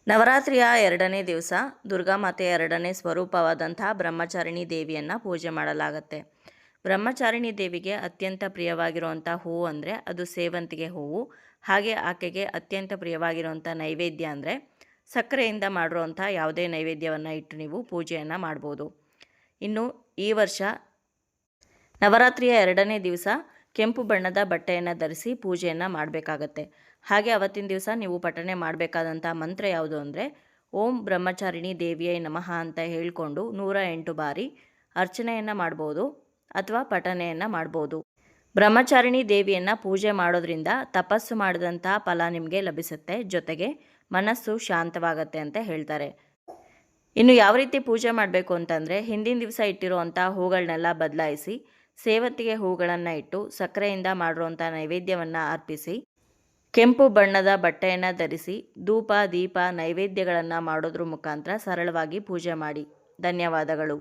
ನವರಾತ್ರಿಯ 2ನೇ ದಿವಸ ದುರ್ಗಾಮಾತೆಯ 2ನೇ ಸ್ವರೂಪವಾದಂಥ ಬ್ರಹ್ಮಚಾರಿಣಿ ದೇವಿಯನ್ನು ಪೂಜೆ ಮಾಡಲಾಗುತ್ತೆ. ಬ್ರಹ್ಮಚಾರಿಣಿ ದೇವಿಗೆ ಅತ್ಯಂತ ಪ್ರಿಯವಾಗಿರುವಂಥ ಹೂವು ಅಂದರೆ ಅದು ಸೇವಂತಿಗೆ ಹೂವು. ಹಾಗೆ ಆಕೆಗೆ ಅತ್ಯಂತ ಪ್ರಿಯವಾಗಿರುವಂಥ ನೈವೇದ್ಯ ಅಂದರೆ ಸಕ್ಕರೆಯಿಂದ ಮಾಡಿರುವಂಥ ಯಾವುದೇ ನೈವೇದ್ಯವನ್ನು ಇಟ್ಟು ನೀವು ಪೂಜೆಯನ್ನು ಮಾಡ್ಬೋದು. ಇನ್ನು ಈ ವರ್ಷ ನವರಾತ್ರಿಯ 2ನೇ ದಿವಸ ಕೆಂಪು ಬಣ್ಣದ ಬಟ್ಟೆಯನ್ನು ಧರಿಸಿ ಪೂಜೆಯನ್ನು ಮಾಡಬೇಕಾಗತ್ತೆ. ಹಾಗೆ ಅವತ್ತಿನ ದಿವಸ ನೀವು ಪಠನೆ ಮಾಡಬೇಕಾದಂಥ ಮಂತ್ರ ಯಾವುದು ಅಂದರೆ ಓಂ ಬ್ರಹ್ಮಚಾರಿಣಿ ದೇವಿಯೇ ನಮಃ ಅಂತ ಹೇಳಿಕೊಂಡು 108 ಬಾರಿ ಅರ್ಚನೆಯನ್ನು ಮಾಡ್ಬೋದು ಅಥವಾ ಪಠನೆಯನ್ನು ಮಾಡ್ಬೋದು. ಬ್ರಹ್ಮಚಾರಿಣಿ ದೇವಿಯನ್ನು ಪೂಜೆ ಮಾಡೋದ್ರಿಂದ ತಪಸ್ಸು ಮಾಡಿದಂಥ ಫಲ ನಿಮಗೆ ಲಭಿಸುತ್ತೆ, ಜೊತೆಗೆ ಮನಸ್ಸು ಶಾಂತವಾಗತ್ತೆ ಅಂತ ಹೇಳ್ತಾರೆ. ಇನ್ನು ಯಾವ ರೀತಿ ಪೂಜೆ ಮಾಡಬೇಕು ಅಂತಂದರೆ ಹಿಂದಿನ ದಿವಸ ಇಟ್ಟಿರುವಂಥ ಹೂಗಳನ್ನೆಲ್ಲ ಬದಲಾಯಿಸಿ ಸೇವಂತಿಗೆ ಹೂಗಳನ್ನು ಇಟ್ಟು ಸಕ್ಕರೆಯಿಂದ ಮಾಡಿರುವಂಥ ನೈವೇದ್ಯವನ್ನು ಅರ್ಪಿಸಿ ಕೆಂಪು ಬಣ್ಣದ ಬಟ್ಟೆಯನ್ನು ಧರಿಸಿ ಧೂಪ ದೀಪ ನೈವೇದ್ಯಗಳನ್ನು ಮಾಡೋದ್ರ ಮುಖಾಂತರ ಸರಳವಾಗಿ ಪೂಜೆ ಮಾಡಿ. ಧನ್ಯವಾದಗಳು.